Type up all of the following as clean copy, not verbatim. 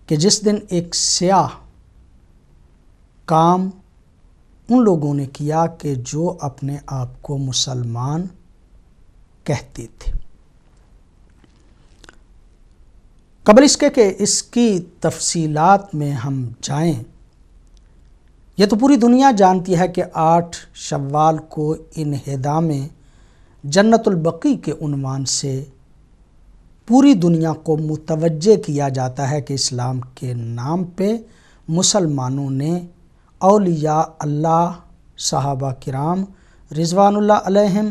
کہ جس دن ایک سیاہ کام ان لوگوں نے کیا کہ جو اپنے آپ کو مسلمان کہتے تھے۔ قبل اس کے کہ اس کی تفصیلات میں ہم جائیں، یہ تو پوری دنیا جانتی ہے کہ 8 شوال کو انہدام جنت البقیع کے عنوان سے پوری دنیا کو متوجہ کیا جاتا ہے کہ اسلام کے نام پہ مسلمانوں نے اولیاء اللہ، صحابہ کرام رضوان اللہ علیہم،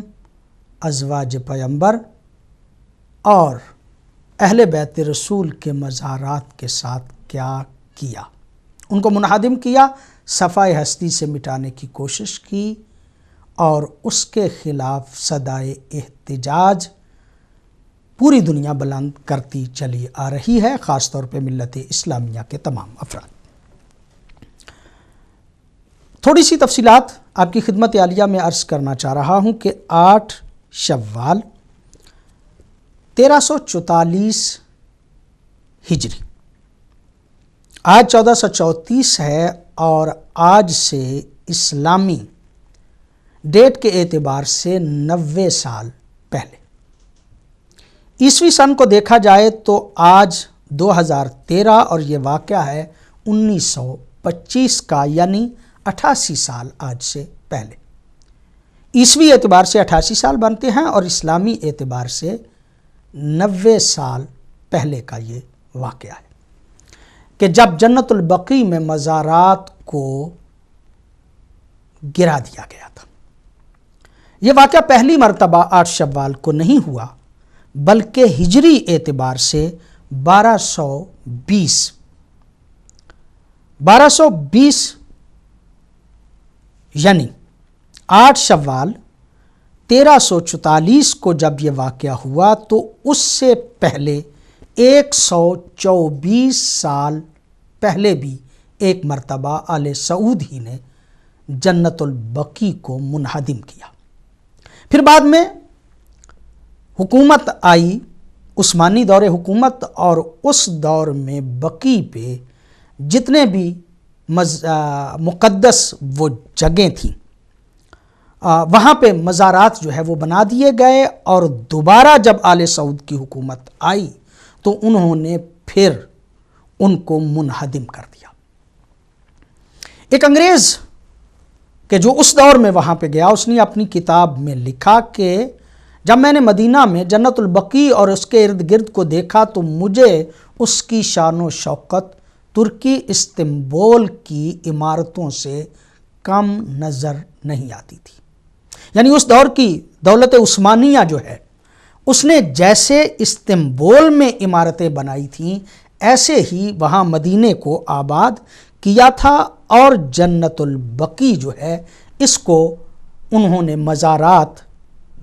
ازواج پیغمبر اور اہل بیت رسول کے مزارات کے ساتھ کیا کیا، ان کو منہدم کیا، صفائے ہستی سے مٹانے کی کوشش کی اور اس کے خلاف صدائے احتجاج پوری دنیا بلند کرتی چلی آ رہی ہے، خاص طور پہ ملت اسلامیہ کے تمام افراد۔ تھوڑی سی تفصیلات آپ کی خدمت عالیہ میں عرض کرنا چاہ رہا ہوں کہ 8 شوال 1344 ہجری، آج 1434 ہے اور آج سے اسلامی ڈیٹ کے اعتبار سے 90 سال پہلے۔ عیسوی سن کو دیکھا جائے تو آج 2013 اور یہ واقعہ ہے 1925 کا، یعنی 88 سال آج سے پہلے۔ عیسوی اعتبار سے 88 سال بنتے ہیں اور اسلامی اعتبار سے 90 سال پہلے کا یہ واقعہ ہے کہ جب جنت البقیع میں مزارات کو گرا دیا گیا تھا۔ یہ واقعہ پہلی مرتبہ 8 شوال کو نہیں ہوا بلکہ ہجری اعتبار سے 1220 یعنی 8 شوال 1344 کو جب یہ واقعہ ہوا تو اس سے پہلے 124 سال پہلے بھی ایک مرتبہ آل سعود ہی نے جنت البقیع کو منہدم کیا۔ پھر بعد میں حکومت آئی، عثمانی دور حکومت، اور اس دور میں بقیع پہ جتنے بھی مقدس وہ جگہیں تھیں وہاں پہ مزارات جو ہے وہ بنا دیے گئے، اور دوبارہ جب آل سعود کی حکومت آئی تو انہوں نے پھر ان کو منہدم کر دیا۔ ایک انگریز کہ جو اس دور میں وہاں پہ گیا، اس نے اپنی کتاب میں لکھا کہ جب میں نے مدینہ میں جنت البقیع اور اس کے ارد گرد کو دیکھا تو مجھے اس کی شان و شوکت ترکی استنبول کی عمارتوں سے کم نظر نہیں آتی تھی۔ یعنی اس دور کی دولت عثمانیہ جو ہے اس نے جیسے استنبول میں عمارتیں بنائی تھیں ایسے ہی وہاں مدینے کو آباد کیا تھا، اور جنت البقیع جو ہے اس کو انہوں نے مزارات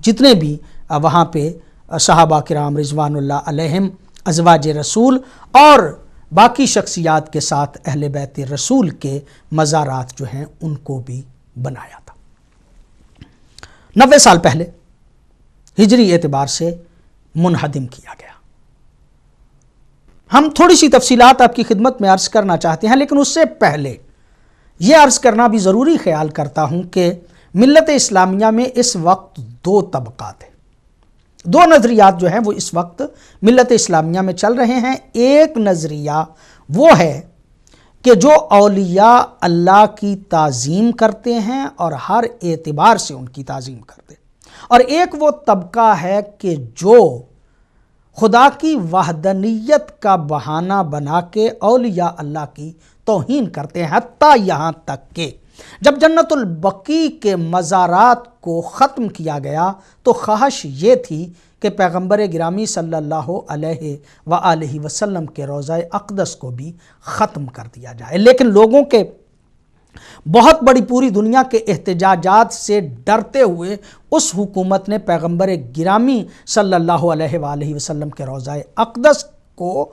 جتنے بھی وہاں پہ صحابہ کرام رضوان اللہ علیہم، ازواج رسول اور باقی شخصیات کے ساتھ اہل بیت رسول کے مزارات جو ہیں ان کو بھی بنایا تھا۔ 90 سال پہلے ہجری اعتبار سے منہدم کیا گیا۔ ہم تھوڑی سی تفصیلات آپ کی خدمت میں عرض کرنا چاہتے ہیں، لیکن اس سے پہلے یہ عرض کرنا بھی ضروری خیال کرتا ہوں کہ ملت اسلامیہ میں اس وقت 2 طبقات ہیں، 2 نظریات جو ہیں وہ اس وقت ملت اسلامیہ میں چل رہے ہیں۔ ایک نظریہ وہ ہے کہ جو اولیاء اللہ کی تعظیم کرتے ہیں اور ہر اعتبار سے ان کی تعظیم کرتے ہیں، اور ایک وہ طبقہ ہے کہ جو خدا کی وحدانیت کا بہانہ بنا کے اولیاء اللہ کی توہین کرتے ہیں، حتیٰ یہاں تک کہ جب جنت البقیع کے مزارات کو ختم کیا گیا تو خواہش یہ تھی کہ پیغمبر گرامی صلی اللہ علیہ وآلہ وسلم کے روضہ اقدس کو بھی ختم کر دیا جائے، لیکن لوگوں کے بہت بڑی پوری دنیا کے احتجاجات سے ڈرتے ہوئے اس حکومت نے پیغمبر گرامی صلی اللہ علیہ وآلہ وسلم کے روضہ اقدس کو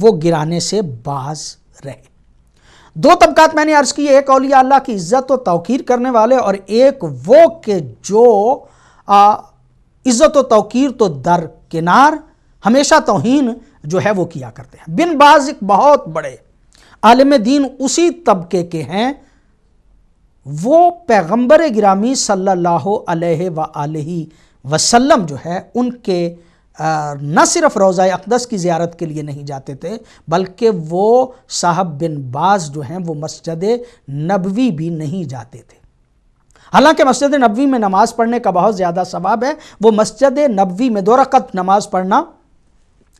وہ گرانے سے باز رہے۔ 2 طبقات میں نے عرض کی، ایک اولیاء اللہ کی عزت و توقیر کرنے والے، اور ایک وہ کہ جو عزت و توقیر تو درکنار، ہمیشہ توہین جو ہے وہ کیا کرتے ہیں۔ بن باز ایک بہت بڑے عالم دین اسی طبقے کے ہیں، وہ پیغمبر گرامی صلی اللہ علیہ وآلہ وسلم جو ہے ان کے نہ صرف روضہ اقدس کی زیارت کے لیے نہیں جاتے تھے، بلکہ وہ صاحب بن باز جو ہیں وہ مسجد نبوی بھی نہیں جاتے تھے۔ حالانکہ مسجد نبوی میں نماز پڑھنے کا بہت زیادہ ثواب ہے، وہ مسجد نبوی میں 2 رکعت نماز پڑھنا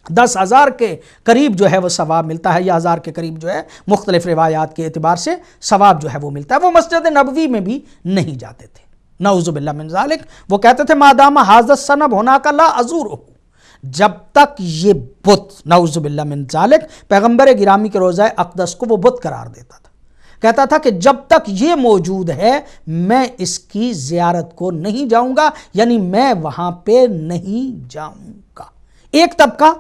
10,000 کے قریب جو ہے وہ ثواب ملتا ہے، یا 1000 کے قریب جو ہے مختلف روایات کے اعتبار سے ثواب جو ہے وہ ملتا ہے۔ وہ مسجد نبوی میں بھی نہیں جاتے تھے، نعوذ باللہ من ذالک۔ وہ کہتے تھے مادام ھذا الصنم ھناک لا ازورہ، جب تک یہ بت، نعوذ باللہ من ذالک، پیغمبر گرامی کے روضہ اقدس کو وہ بت قرار دیتا تھا، کہتا تھا کہ جب تک یہ موجود ہے میں اس کی زیارت کو نہیں جاؤں گا، یعنی میں وہاں پہ نہیں جاؤں گا۔ ایک طبقہ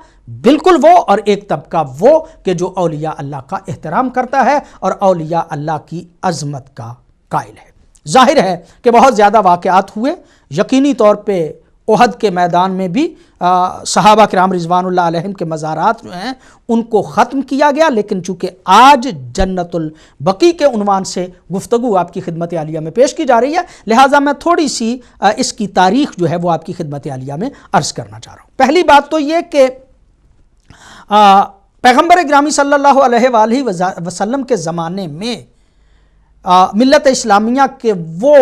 بالکل وہ، اور ایک طبقہ وہ کہ جو اولیاء اللہ کا احترام کرتا ہے اور اولیاء اللہ کی عظمت کا قائل ہے۔ ظاہر ہے کہ بہت زیادہ واقعات ہوئے، یقینی طور پہ احد کے میدان میں بھی صحابہ کرام رضوان اللہ علیہم کے مزارات جو ہیں ان کو ختم کیا گیا، لیکن چونکہ آج جنت البقیع کے عنوان سے گفتگو آپ کی خدمت عالیہ میں پیش کی جا رہی ہے، لہٰذا میں تھوڑی سی اس کی تاریخ جو ہے وہ آپ کی خدمت عالیہ میں عرض کرنا چاہ رہا ہوں۔ پہلی بات تو یہ کہ پیغمبر گرامی صلی اللہ علیہ وآلہ وسلم کے زمانے میں ملت اسلامیہ کے وہ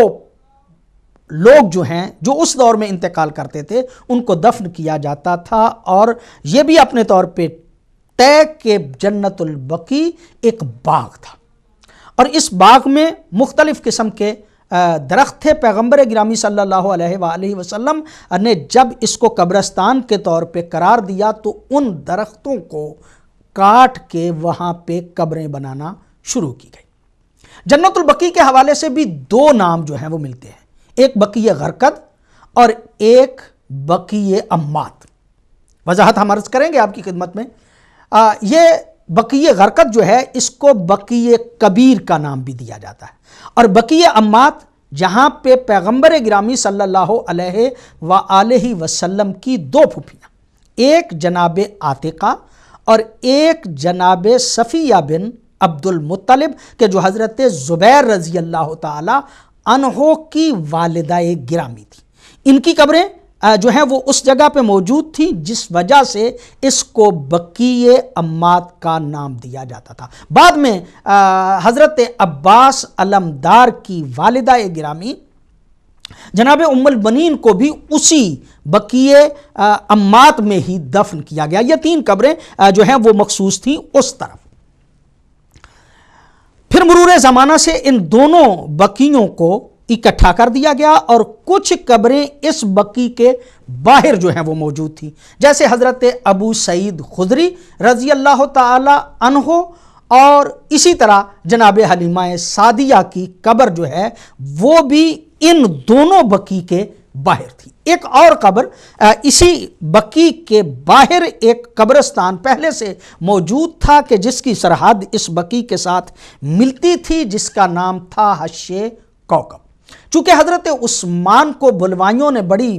لوگ جو ہیں جو اس دور میں انتقال کرتے تھے ان کو دفن کیا جاتا تھا، اور یہ بھی اپنے طور پہ طے کہ جنت البقیع ایک باغ تھا، اور اس باغ میں مختلف قسم کے درخت تھے۔ پیغمبر گرامی صلی اللہ علیہ وآلہ وسلم نے جب اس کو قبرستان کے طور پہ قرار دیا تو ان درختوں کو کاٹ کے وہاں پہ قبریں بنانا شروع کی گئی۔ جنت البقیع کے حوالے سے بھی 2 نام جو ہیں وہ ملتے ہیں، ایک بقیع غرقد اور ایک بقیع امات۔ وضاحت ہم عرض کریں گے آپ کی خدمت میں۔ یہ بقیع غرقد جو ہے اس کو بقیع کبیر کا نام بھی دیا جاتا ہے، اور بقیع امات جہاں پہ پیغمبر گرامی صلی اللہ علیہ وآلہ وسلم کی 2 پھوپھیاں، ایک جناب عاتقہ اور ایک جناب صفیہ بن عبد المطلب کہ جو حضرت زبیر رضی اللہ تعالی عنہ کی والدہ گرامی تھی، ان کی قبریں جو ہیں وہ اس جگہ پہ موجود تھیں، جس وجہ سے اس کو بقیع امات کا نام دیا جاتا تھا۔ بعد میں حضرت عباس علمدار کی والدہ گرامی جناب ام البنین کو بھی اسی بقیع امات میں ہی دفن کیا گیا۔ یہ 3 قبریں جو ہیں وہ مخصوص تھیں اس طرف۔ پھر مرور زمانہ سے ان دونوں بقیوں کو اکٹھا کر دیا گیا، اور کچھ قبریں اس بقیع کے باہر جو ہیں وہ موجود تھیں، جیسے حضرت ابو سعید خدری رضی اللہ تعالی عنہ، اور اسی طرح جناب حلیمہ سعدیہ کی قبر جو ہے وہ بھی ان دونوں بقیع کے باہر تھی۔ ایک اور قبر اسی بقیع کے باہر ایک قبرستان پہلے سے موجود تھا کہ جس کی سرحد اس بقیع کے ساتھ ملتی تھی، جس کا نام تھا حش کوکب۔ چونکہ حضرت عثمان کو بلوائیوں نے بڑی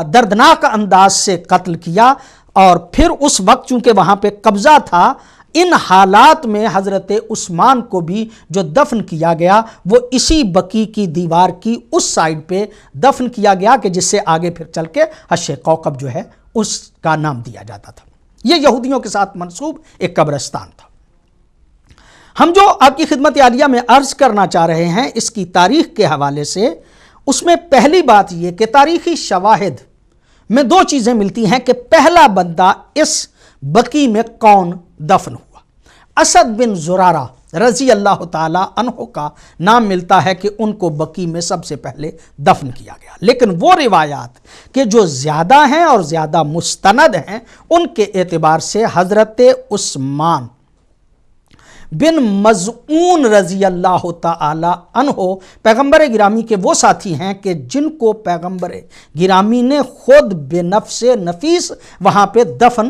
دردناک انداز سے قتل کیا، اور پھر اس وقت چونکہ وہاں پہ قبضہ تھا، ان حالات میں حضرت عثمان کو بھی جو دفن کیا گیا وہ اسی بقیع کی دیوار کی اس سائیڈ پہ دفن کیا گیا کہ جس سے آگے پھر چل کے حش کوکب جو ہے اس کا نام دیا جاتا تھا۔ یہ یہودیوں کے ساتھ منسوب ایک قبرستان تھا۔ ہم جو آپ کی خدمت عالیہ میں عرض کرنا چاہ رہے ہیں اس کی تاریخ کے حوالے سے، اس میں پہلی بات یہ کہ تاریخی شواہد میں 2 چیزیں ملتی ہیں کہ پہلا بندہ اس بقیع میں کون دفن ہوا۔ اسد بن زرارہ رضی اللہ تعالی عنہ کا نام ملتا ہے کہ ان کو بقیع میں سب سے پہلے دفن کیا گیا، لیکن وہ روایات کہ جو زیادہ ہیں اور زیادہ مستند ہیں ان کے اعتبار سے حضرت عثمان بن مظعون رضی اللہ تعالی عنہ پیغمبر گرامی کے وہ ساتھی ہیں کہ جن کو پیغمبر گرامی نے خود بنفس نفیس وہاں پہ دفن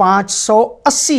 580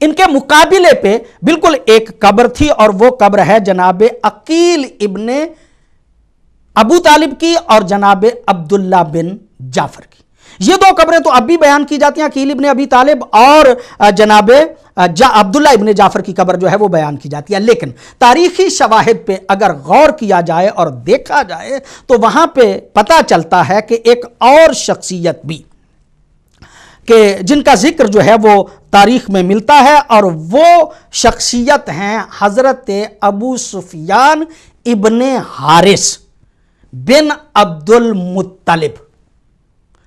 ان کے مقابلے پہ بالکل ایک قبر تھی اور وہ قبر ہے جناب عقیل ابن ابو طالب کی اور جناب عبداللہ بن جعفر کی. یہ دو قبریں تو اب بھی بیان کی جاتی ہیں, عقیل ابن ابی طالب اور جناب عبداللہ ابن جعفر کی قبر جو ہے وہ بیان کی جاتی ہے. لیکن تاریخی شواہد پہ اگر غور کیا جائے اور دیکھا جائے تو وہاں پہ پتہ چلتا ہے کہ ایک اور شخصیت بھی کہ جن کا ذکر جو ہے وہ تاریخ میں ملتا ہے, اور وہ شخصیت ہیں حضرت ابو سفیان ابن حارث بن عبد المطلب.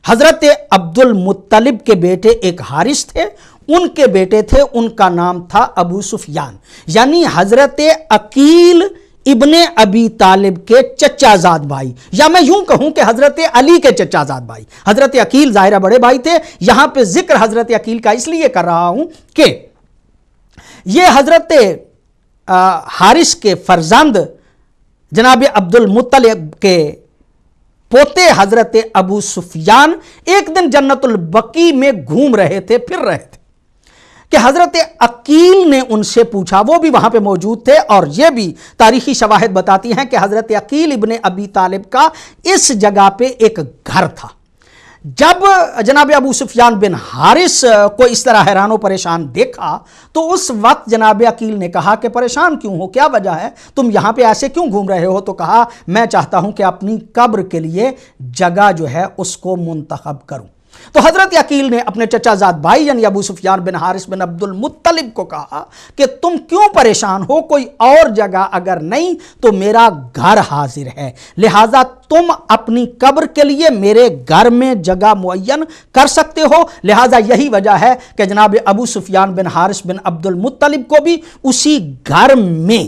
حضرت عبد المطلب کے بیٹے ایک حارث تھے, ان کے بیٹے تھے, ان کا نام تھا ابو سفیان, یعنی حضرت عقیل ابن ابی طالب کے چچا زاد بھائی, یا میں یوں کہوں کہ حضرت علی کے چچا زاد بھائی. حضرت عقیل ظاہرہ بڑے بھائی تھے. یہاں پہ ذکر حضرت عقیل کا اس لیے کر رہا ہوں کہ یہ حضرت حارث کے فرزند جناب عبد المطلب کے پوتے حضرت ابو سفیان ایک دن جنت البقیع میں گھوم رہے تھے, پھر رہے تھے, کہ حضرت عقیل نے ان سے پوچھا, وہ بھی وہاں پہ موجود تھے, اور یہ بھی تاریخی شواہد بتاتی ہیں کہ حضرت عقیل ابن ابی طالب کا اس جگہ پہ ایک گھر تھا. جب جناب ابو سفیان بن حارث کو اس طرح حیران و پریشان دیکھا تو اس وقت جناب عقیل نے کہا کہ پریشان کیوں ہو, کیا وجہ ہے, تم یہاں پہ ایسے کیوں گھوم رہے ہو؟ تو کہا میں چاہتا ہوں کہ اپنی قبر کے لیے جگہ جو ہے اس کو منتخب کروں. تو حضرت عقیل نے اپنے چچا زاد بھائی یعنی ابو سفیان بن حارث بن عبد المطلب کو کہا کہ تم کیوں پریشان ہو, کوئی اور جگہ اگر نہیں تو میرا گھر حاضر ہے, لہٰذا تم اپنی قبر کے لیے میرے گھر میں جگہ معین کر سکتے ہو. لہٰذا یہی وجہ ہے کہ جناب ابو سفیان بن حارث بن عبد المطلب کو بھی اسی گھر میں,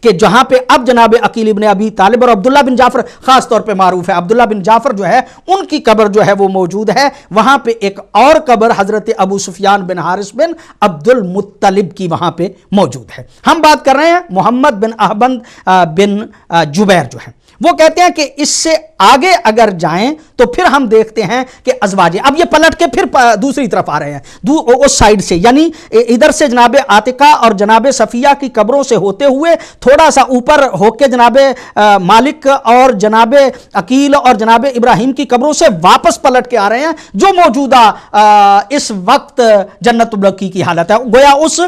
کہ جہاں پہ اب جناب عقیل ابن ابی طالب اور عبداللہ بن جعفر خاص طور پہ معروف ہے, عبداللہ بن جعفر جو ہے ان کی قبر جو ہے وہ موجود ہے, وہاں پہ ایک اور قبر حضرت ابو سفیان بن حارث بن عبد المطلب کی وہاں پہ موجود ہے. ہم بات کر رہے ہیں محمد بن احمد بن جبیر جو ہے, وہ کہتے ہیں کہ اس سے آگے اگر جائیں تو پھر ہم دیکھتے ہیں کہ ازواج, اب یہ پلٹ کے پھر دوسری طرف آ رہے ہیں اس سائیڈ سے, یعنی ادھر سے جناب عاتقہ اور جناب صفیہ کی قبروں سے ہوتے ہوئے تھوڑا سا اوپر ہو کے جناب مالک اور جناب عقیل اور جناب ابراہیم کی قبروں سے واپس پلٹ کے آ رہے ہیں, جو موجودہ اس وقت جنت البقیع کی حالت ہے, گویا اس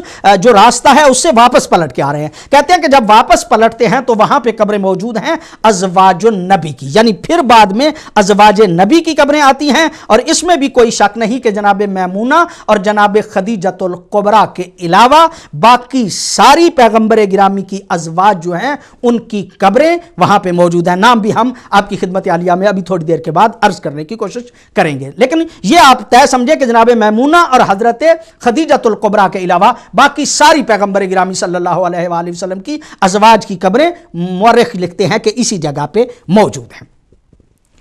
جو راستہ ہے اس سے واپس پلٹ کے آ رہے ہیں. کہتے ہیں کہ جب واپس پلٹتے ہیں تو وہاں پہ قبریں موجود ہیں ازواج النبی کی, یعنی پھر بعد میں ازواج نبی کی قبریں آتی ہیں, اور اس میں بھی کوئی شک نہیں کہ جناب میمونہ اور جناب خدیجۃ الکبریٰ کے علاوہ باقی ساری پیغمبر گرامی کی ازواج جو ہیں ان کی قبریں وہاں پہ موجود ہیں. نام بھی ہم آپ کی خدمت عالیہ میں ابھی تھوڑی دیر کے بعد عرض کرنے کی کوشش کریں گے, لیکن یہ آپ طے سمجھے کہ جناب میمونہ اور حضرت خدیجۃ الکبریٰ کے علاوہ باقی ساری پیغمبر گرامی صلی اللہ علیہ وآلہ وسلم کی ازواج کی قبریں مورخ لکھتے ہیں کہ اسی جگہ پہ موجود ہیں.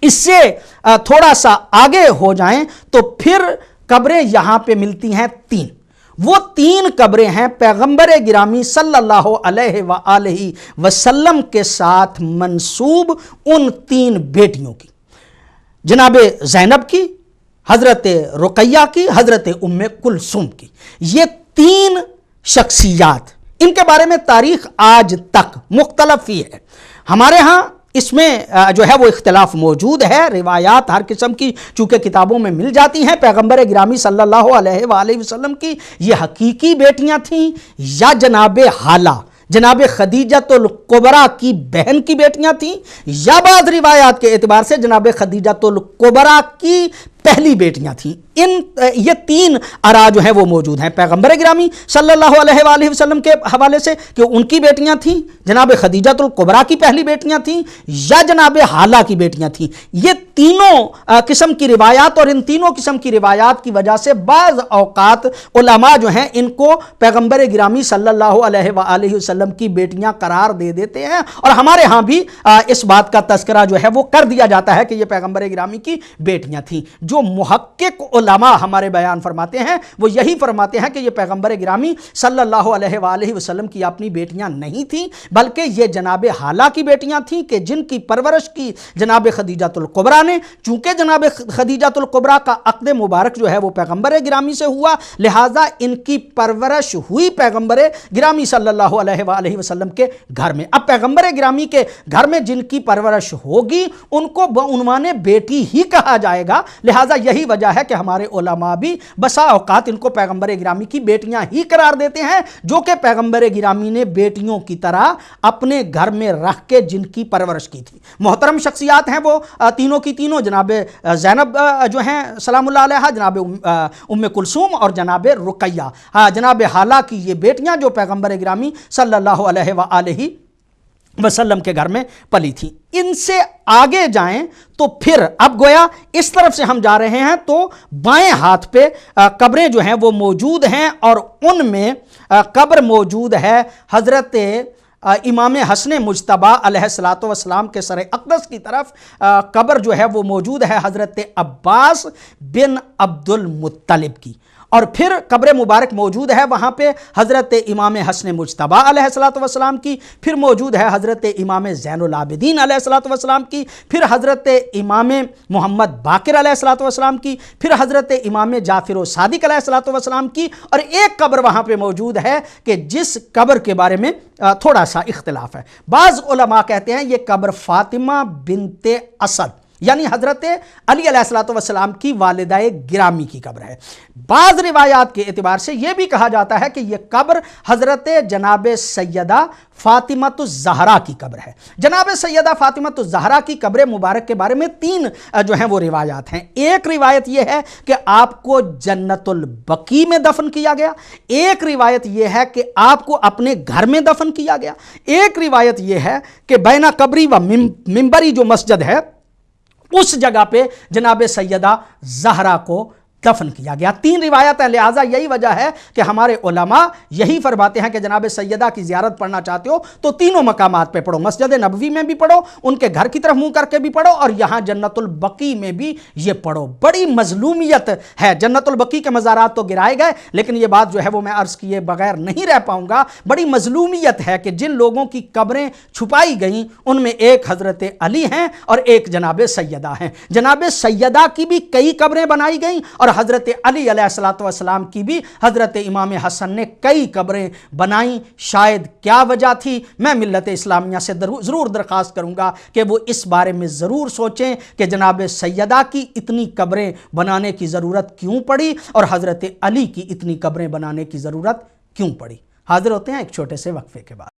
اس سے تھوڑا سا آگے ہو جائیں تو پھر قبریں یہاں پہ ملتی ہیں تین. وہ تین قبریں ہیں پیغمبر گرامی صلی اللہ علیہ وآلہ وسلم کے ساتھ منسوب ان تین بیٹیوں کی, جناب زینب کی, حضرت رقیہ کی, حضرت ام کلثوم کی. یہ تین شخصیات, ان کے بارے میں تاریخ آج تک مختلف ہی ہے. ہمارے ہاں اس میں جو ہے وہ اختلاف موجود ہے, روایات ہر قسم کی چونکہ کتابوں میں مل جاتی ہیں. پیغمبر گرامی صلی اللہ علیہ وآلہ وسلم کی یہ حقیقی بیٹیاں تھیں یا جناب حالہ جناب خدیجۃ الکبریٰ کی بہن کی بیٹیاں تھیں, یا بعض روایات کے اعتبار سے جناب خدیجۃ الکبریٰ کی پہلی بیٹیاں تھیں. یہ تین آراء جو ہیں وہ موجود ہیں پیغمبر گرامی صلی اللہ علیہ وآلہ وسلم کے حوالے سے کہ ان کی بیٹیاں تھیں, جناب خدیجۃ الکبریٰ کی پہلی بیٹیاں تھیں, یا جناب حالہ کی بیٹیاں تھیں. یہ تینوں قسم کی روایات, اور ان تینوں قسم کی روایات کی وجہ سے بعض اوقات علماء جو ہیں ان کو پیغمبر گرامی صلی اللہ علیہ وآلہ وسلم کی بیٹیاں قرار دے دیتے ہیں, اور ہمارے ہاں بھی اس بات کا تذکرہ جو ہے وہ کر دیا جاتا ہے کہ یہ پیغمبر گرامی کی بیٹیاں تھیں. جو محقق علماء ہمارے بیان فرماتے ہیں وہ یہی فرماتے ہیں کہ یہ پیغمبر گرامی صلی اللہ علیہ وآلہ وسلم کی اپنی بیٹیاں نہیں تھیں، بلکہ یہ جناب حالہ کی بیٹیاں تھیں کہ جن کی پرورش کی جناب خدیجۃ الکبریٰ نے۔ چونکہ جناب خدیجۃ الکبریٰ کا عقد مبارک جو ہے وہ پیغمبر گرامی سے ہوا، لہٰذا ان کی پرورش ہوئی پیغمبر گرامی صلی اللہ علیہ وآلہ وسلم کے گھر میں۔ اب پیغمبر گرامی کے گھر میں جن کی پرورش ہوگی ان کو بعنوان بیٹی ہی کہا جائے گا، لہٰذا یہی وجہ ہے کہ ہمارے علماء بھی بسا اوقات ان کو پیغمبر گرامی کی بیٹیاں ہی قرار دیتے ہیں، جو کہ پیغمبر گرامی نے بیٹیوں کی طرح اپنے گھر میں رکھ کے جن کی پرورش کی تھی۔ محترم شخصیات ہیں وہ تینوں کی تینوں، جناب زینب جو ہیں سلام اللہ علیہا، جناب ام کلثوم اور جناب رقیہ، جناب حالہ کی یہ بیٹیاں جو پیغمبر گرامی صلی اللہ علیہ وآلہ وسلم کے گھر میں پلی تھیں۔ ان سے آگے جائیں تو پھر اب گویا اس طرف سے ہم جا رہے ہیں تو بائیں ہاتھ پہ قبریں جو ہیں وہ موجود ہیں، اور ان میں قبر موجود ہے حضرت امام حسن مجتبیٰ علیہ الصلوۃ والسلام کے سر اقدس کی طرف قبر جو ہے وہ موجود ہے حضرت عباس بن عبد المطلب کی، اور پھر قبر مبارک موجود ہے وہاں پہ حضرت امام حسن مجتبیٰ علیہ الصلوۃ والسلام کی، پھر موجود ہے حضرت امام زین العابدین علیہ الصلوۃ والسلام کی، پھر حضرت امام محمد باقر علیہ الصلوۃ والسلام کی، پھر حضرت امام جعفر الصادق علیہ الصلوۃ والسلام کی، اور ایک قبر وہاں پہ موجود ہے کہ جس قبر کے بارے میں تھوڑا سا اختلاف ہے۔ بعض علماء کہتے ہیں یہ قبر فاطمہ بنت اسد یعنی حضرت علی علیہ الصلوۃ والسلام کی والدہ گرامی کی قبر ہے۔ بعض روایات کے اعتبار سے یہ بھی کہا جاتا ہے کہ یہ قبر حضرت جناب سیدہ فاطمۃ الزہرا کی قبر ہے۔ جناب سیدہ فاطمۃ الزہرا کی قبر مبارک کے بارے میں تین جو ہیں وہ روایات ہیں۔ ایک روایت یہ ہے کہ آپ کو جنت البقیع میں دفن کیا گیا، ایک روایت یہ ہے کہ آپ کو اپنے گھر میں دفن کیا گیا، ایک روایت یہ ہے کہ بین قبری و منبری جو مسجد ہے اس جگہ پہ جناب سیدہ زہرا کو دفن کیا گیا۔ تین روایت ہیں، لہٰذا یہی وجہ ہے کہ ہمارے علماء یہی فرماتے ہیں کہ جناب سیدہ کی زیارت پڑھنا چاہتے ہو تو تینوں مقامات پہ پڑھو، مسجد نبوی میں بھی پڑھو، ان کے گھر کی طرف منہ کر کے بھی پڑھو، اور یہاں جنت البقیع میں بھی یہ پڑھو۔ بڑی مظلومیت ہے، جنت البقیع کے مزارات تو گرائے گئے لیکن یہ بات جو ہے وہ میں عرض کیے بغیر نہیں رہ پاؤں گا۔ بڑی مظلومیت ہے کہ جن لوگوں کی قبریں چھپائی گئیں ان میں ایک حضرت علی ہیں اور ایک جناب سیدہ ہیں۔ جناب سیدہ کی بھی کئی قبریں بنائی گئیں اور حضرت علی علیہ الصلوۃ والسلام کی بھی حضرت امام حسن نے کئی قبریں بنائیں۔ شاید کیا وجہ تھی، میں ملت اسلامیہ سے ضرور درخواست کروں گا کہ وہ اس بارے میں ضرور سوچیں کہ جناب سیدہ کی اتنی قبریں بنانے کی ضرورت کیوں پڑی اور حضرت علی کی اتنی قبریں بنانے کی ضرورت کیوں پڑی۔ حاضر ہوتے ہیں ایک چھوٹے سے وقفے کے بعد۔